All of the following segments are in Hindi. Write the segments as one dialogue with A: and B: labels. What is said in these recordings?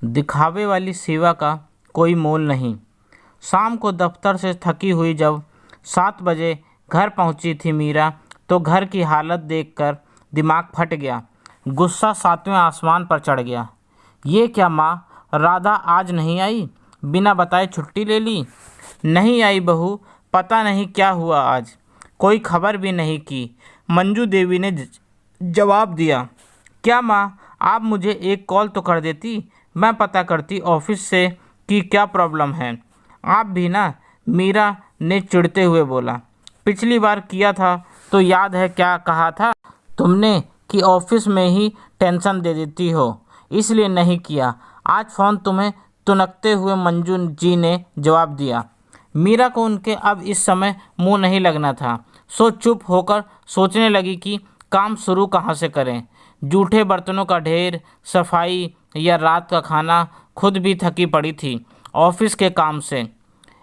A: दिखावे वाली सेवा का कोई मोल नहीं। शाम को दफ्तर से थकी हुई जब 7 बजे घर पहुंची थी मीरा, तो घर की हालत देखकर दिमाग फट गया। गुस्सा 7वें आसमान पर चढ़ गया। ये क्या माँ, राधा आज नहीं आई? बिना बताए छुट्टी ले ली? नहीं आई बहू, पता नहीं क्या हुआ आज, कोई खबर भी नहीं की, मंजू देवी ने जवाब दिया। क्या माँ, आप मुझे एक कॉल तो कर देती, मैं पता करती ऑफिस से कि क्या प्रॉब्लम है। आप भी ना, मीरा ने चिढ़ते हुए बोला। पिछली बार किया था तो याद है क्या कहा था तुमने कि ऑफिस में ही टेंशन दे देती हो, इसलिए नहीं किया। आज फ़ोन तुम्हें तुनकते हुए मंजू जी ने जवाब दिया। मीरा को उनके अब इस समय मुंह नहीं लगना था, सो चुप होकर सोचने लगी कि काम शुरू कहाँ से करें। जूठे बर्तनों का ढेर, सफाई या रात का खाना, खुद भी थकी पड़ी थी ऑफिस के काम से।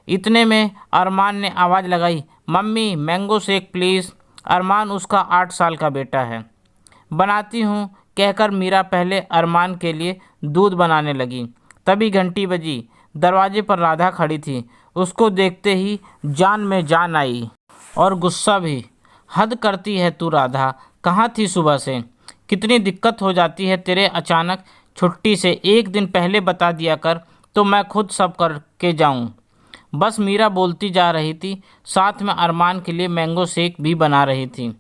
A: इतने में अरमान ने आवाज़ लगाई, मम्मी मैंगो शेक प्लीज़। अरमान उसका 8 साल का बेटा है। बनाती हूँ कहकर मीरा पहले अरमान के लिए दूध बनाने लगी। तभी घंटी बजी। दरवाजे पर राधा खड़ी थी। उसको देखते ही जान में जान आई और गुस्सा भी। हद करती है तू राधा, कहाँ थी सुबह से? कितनी दिक्कत हो जाती है तेरे अचानक छुट्टी से, एक दिन पहले बता दिया कर तो मैं खुद सब करके जाऊँ। बस मीरा बोलती जा रही थी, साथ में अरमान के लिए मैंगो शेक भी बना रही थी।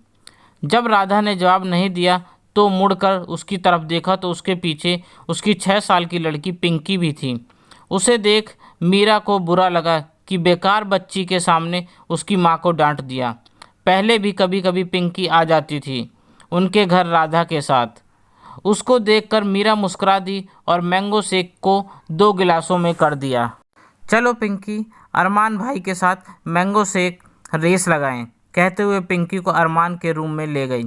A: जब राधा ने जवाब नहीं दिया तो मुड़कर उसकी तरफ देखा तो उसके पीछे उसकी 6 साल की लड़की पिंकी भी थी। उसे देख मीरा को बुरा लगा कि बेकार बच्ची के सामने उसकी माँ को डांट दिया। पहले भी कभी कभी पिंकी आ जाती थी उनके घर राधा के साथ। उसको देखकर मीरा मुस्कुरा दी और मैंगो शेक को 2 गिलासों में कर दिया। चलो पिंकी, अरमान भाई के साथ मैंगो शेक रेस लगाएं, कहते हुए पिंकी को अरमान के रूम में ले गई।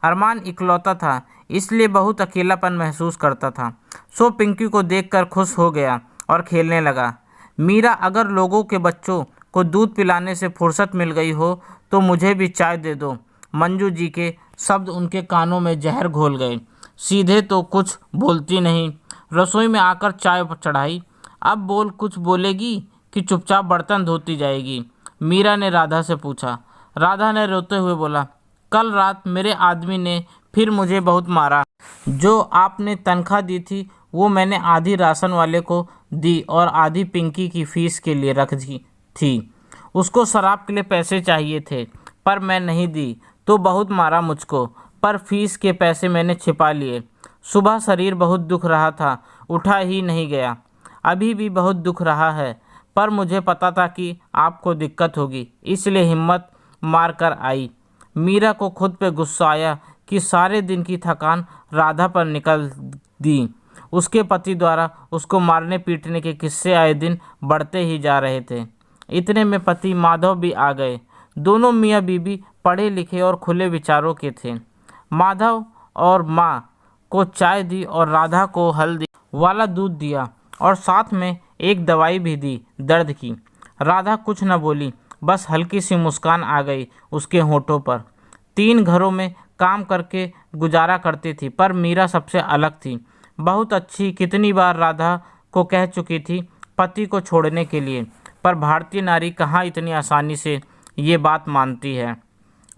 A: अरमान इकलौता था, इसलिए बहुत अकेलापन महसूस करता था, सो पिंकी को देखकर खुश हो गया और खेलने लगा। मीरा, अगर लोगों के बच्चों को दूध पिलाने से फुर्सत मिल गई हो तो मुझे भी चाय दे दो। मंजू जी के शब्द उनके कानों में जहर घोल गए। सीधे तो कुछ बोलती नहीं, रसोई में आकर चाय चढ़ाई। अब बोल, कुछ बोलेगी कि चुपचाप बर्तन धोती जाएगी? मीरा ने राधा से पूछा। राधा ने रोते हुए बोला, कल रात मेरे आदमी ने फिर मुझे बहुत मारा। जो आपने तनख्वाह दी थी वो मैंने आधी राशन वाले को दी और आधी पिंकी की फीस के लिए रख दी थी। उसको शराब के लिए पैसे चाहिए थे पर मैं नहीं दी तो बहुत मारा मुझको, पर फीस के पैसे मैंने छिपा लिए। सुबह शरीर बहुत दुख रहा था, उठा ही नहीं गया। अभी भी बहुत दुख रहा है, पर मुझे पता था कि आपको दिक्कत होगी, इसलिए हिम्मत मार कर आई। मीरा को खुद पे गुस्सा आया कि सारे दिन की थकान राधा पर निकल दी। उसके पति द्वारा उसको मारने पीटने के किस्से आए दिन बढ़ते ही जा रहे थे। इतने में पति माधव भी आ गए। दोनों मियाँ बीबी पढ़े लिखे और खुले विचारों के थे। माधव और माँ को चाय दी और राधा को हल्दी वाला दूध दिया और साथ में एक दवाई भी दी दर्द की। राधा कुछ न बोली, बस हल्की सी मुस्कान आ गई उसके होठों पर। 3 घरों में काम करके गुजारा करती थी, पर मीरा सबसे अलग थी, बहुत अच्छी। कितनी बार राधा को कह चुकी थी पति को छोड़ने के लिए, पर भारतीय नारी कहाँ इतनी आसानी से ये बात मानती है।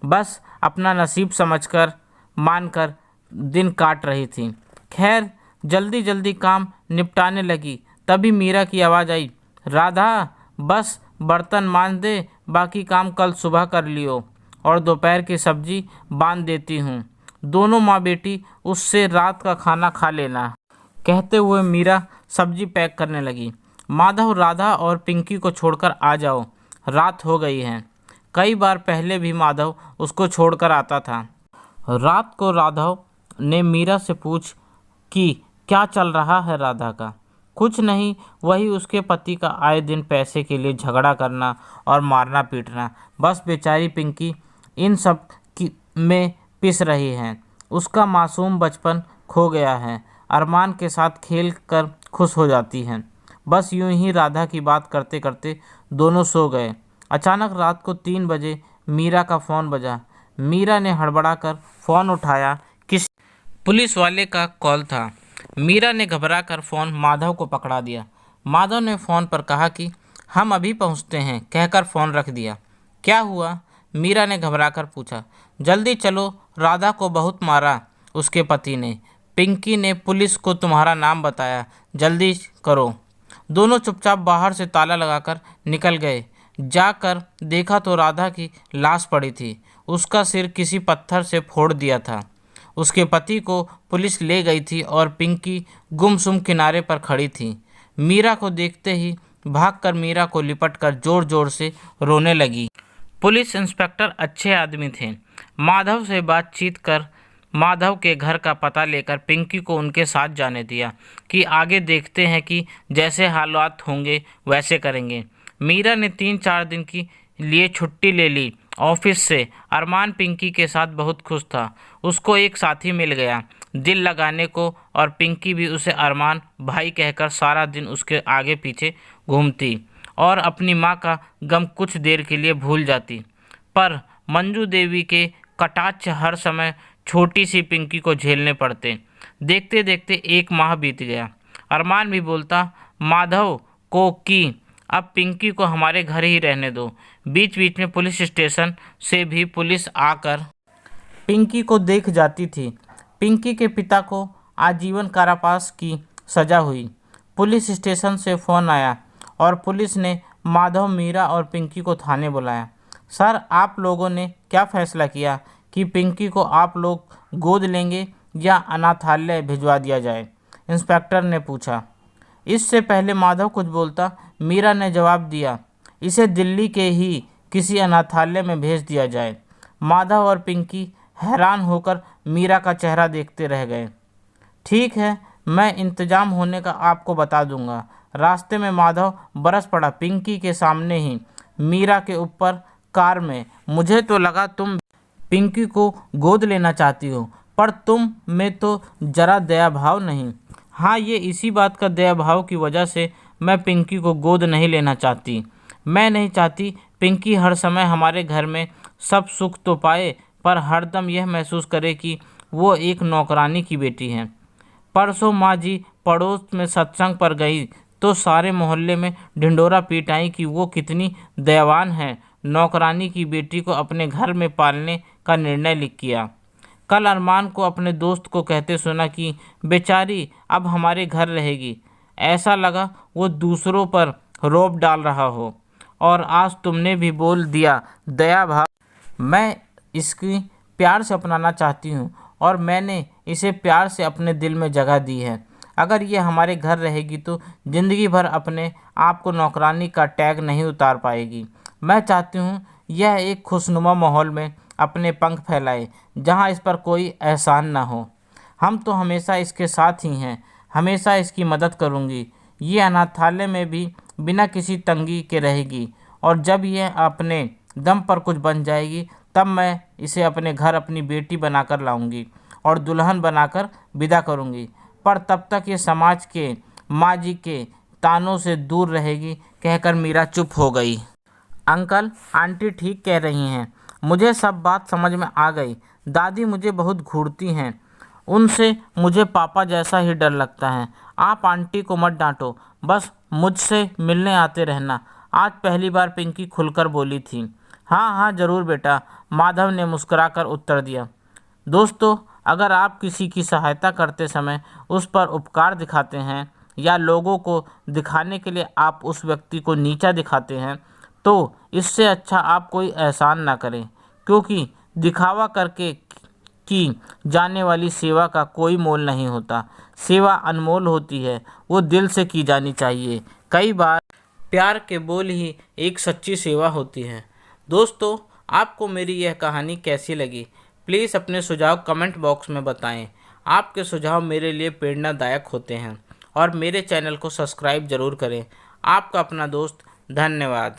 A: बस अपना नसीब समझकर मानकर दिन काट रही थी। खैर, जल्दी जल्दी काम निपटाने लगी, तभी मीरा की आवाज़ आई, राधा बस बर्तन मांज दे, बाकी काम कल सुबह कर लियो और दोपहर की सब्जी बांध देती हूँ। दोनों माँ बेटी उससे रात का खाना खा लेना। कहते हुए मीरा सब्जी पैक करने लगी। माधव, राधा और पिंकी को छोड़कर आ जाओ, रात हो गई है। कई बार पहले भी माधव उसको छोड़कर आता था। रात को राघव ने मीरा से पूछ कि क्या चल रहा है राधा का। कुछ नहीं, वही उसके पति का आए दिन पैसे के लिए झगड़ा करना और मारना पीटना। बस बेचारी पिंकी इन सब में पिस रही है। उसका मासूम बचपन खो गया है। अरमान के साथ खेल कर खुश हो जाती है। बस यूं ही राधा की बात करते करते दोनों सो गए। अचानक रात को 3 बजे मीरा का फ़ोन बजा। मीरा ने हड़बड़ा कर फ़ोन उठाया। किस पुलिस वाले का कॉल था। मीरा ने घबराकर फ़ोन माधव को पकड़ा दिया। माधव ने फ़ोन पर कहा कि हम अभी पहुंचते हैं, कहकर फ़ोन रख दिया। क्या हुआ? मीरा ने घबराकर पूछा। जल्दी चलो, राधा को बहुत मारा उसके पति ने। पिंकी ने पुलिस को तुम्हारा नाम बताया, जल्दी करो। दोनों चुपचाप बाहर से ताला लगाकर निकल गए। जाकर देखा तो राधा की लाश पड़ी थी। उसका सिर किसी पत्थर से फोड़ दिया था। उसके पति को पुलिस ले गई थी और पिंकी गुमसुम किनारे पर खड़ी थी। मीरा को देखते ही भागकर मीरा को लिपटकर जोर जोर से रोने लगी। पुलिस इंस्पेक्टर अच्छे आदमी थे। माधव से बातचीत कर माधव के घर का पता लेकर पिंकी को उनके साथ जाने दिया कि आगे देखते हैं कि जैसे हालात होंगे वैसे करेंगे। मीरा ने 3-4 दिन की लिए छुट्टी ले ली ऑफिस से। अरमान पिंकी के साथ बहुत खुश था। उसको एक साथी मिल गया दिल लगाने को, और पिंकी भी उसे अरमान भाई कहकर सारा दिन उसके आगे पीछे घूमती और अपनी माँ का गम कुछ देर के लिए भूल जाती। पर मंजू देवी के कटाक्ष हर समय छोटी सी पिंकी को झेलने पड़ते। देखते देखते 1 माह बीत गया। अरमान भी बोलता माधव को कि अब पिंकी को हमारे घर ही रहने दो। बीच बीच में पुलिस स्टेशन से भी पुलिस आकर पिंकी को देख जाती थी। पिंकी के पिता को आजीवन कारावास की सज़ा हुई। पुलिस स्टेशन से फ़ोन आया और पुलिस ने माधव, मीरा और पिंकी को थाने बुलाया। सर, आप लोगों ने क्या फ़ैसला किया कि पिंकी को आप लोग गोद लेंगे या अनाथालय भिजवा दिया जाए? इंस्पेक्टर ने पूछा। इससे पहले माधव कुछ बोलता, मीरा ने जवाब दिया, इसे दिल्ली के ही किसी अनाथालय में भेज दिया जाए। माधव और पिंकी हैरान होकर मीरा का चेहरा देखते रह गए। ठीक है, मैं इंतजाम होने का आपको बता दूंगा। रास्ते में माधव बरस पड़ा पिंकी के सामने ही, मीरा के ऊपर कार में। मुझे तो लगा तुम पिंकी को गोद लेना चाहती हो, पर तुम में तो जरा दया भाव नहीं। हाँ, ये इसी बात का दया भाव की वजह से मैं पिंकी को गोद नहीं लेना चाहती। मैं नहीं चाहती पिंकी हर समय हमारे घर में सब सुख तो पाए, पर हरदम यह महसूस करे कि वो एक नौकरानी की बेटी है। परसों माँ जी पड़ोस में सत्संग पर गई तो सारे मोहल्ले में ढिंडोरा पीट आई कि वो कितनी दयावान है, नौकरानी की बेटी को अपने घर में पालने का निर्णय लिख किया। कल अरमान को अपने दोस्त को कहते सुना कि बेचारी अब हमारे घर रहेगी। ऐसा लगा वो दूसरों पर रौब डाल रहा हो। और आज तुमने भी बोल दिया दया भाव। मैं इसकी प्यार से अपनाना चाहती हूँ और मैंने इसे प्यार से अपने दिल में जगह दी है। अगर ये हमारे घर रहेगी तो ज़िंदगी भर अपने आप को नौकरानी का टैग नहीं उतार पाएगी। मैं चाहती हूँ यह एक खुशनुमा माहौल में अपने पंख फैलाए, जहाँ इस पर कोई एहसान ना हो। हम तो हमेशा इसके साथ ही हैं, हमेशा इसकी मदद करूँगी। ये अनाथालय में भी बिना किसी तंगी के रहेगी, और जब यह अपने दम पर कुछ बन जाएगी तब मैं इसे अपने घर अपनी बेटी बनाकर लाऊंगी और दुल्हन बनाकर विदा करूंगी। पर तब तक ये समाज के, माँ जी के तानों से दूर रहेगी। कहकर मीरा चुप हो गई। अंकल आंटी ठीक कह रही हैं, मुझे सब बात समझ में आ गई। दादी मुझे बहुत घूरती हैं, उनसे मुझे पापा जैसा ही डर लगता है। आप आंटी को मत डांटो, बस मुझसे मिलने आते रहना। आज पहली बार पिंकी खुलकर बोली थी। हाँ हाँ ज़रूर बेटा, माधव ने मुस्कुराकर उत्तर दिया। दोस्तों, अगर आप किसी की सहायता करते समय उस पर उपकार दिखाते हैं या लोगों को दिखाने के लिए आप उस व्यक्ति को नीचा दिखाते हैं, तो इससे अच्छा आप कोई एहसान ना करें, क्योंकि दिखावा करके की जाने वाली सेवा का कोई मोल नहीं होता। सेवा अनमोल होती है, वो दिल से की जानी चाहिए। कई बार प्यार के बोल ही एक सच्ची सेवा होती है। दोस्तों, आपको मेरी यह कहानी कैसी लगी? प्लीज़ अपने सुझाव कमेंट बॉक्स में बताएं। आपके सुझाव मेरे लिए प्रेरणादायक होते हैं और मेरे चैनल को सब्सक्राइब ज़रूर करें। आपका अपना दोस्त, धन्यवाद।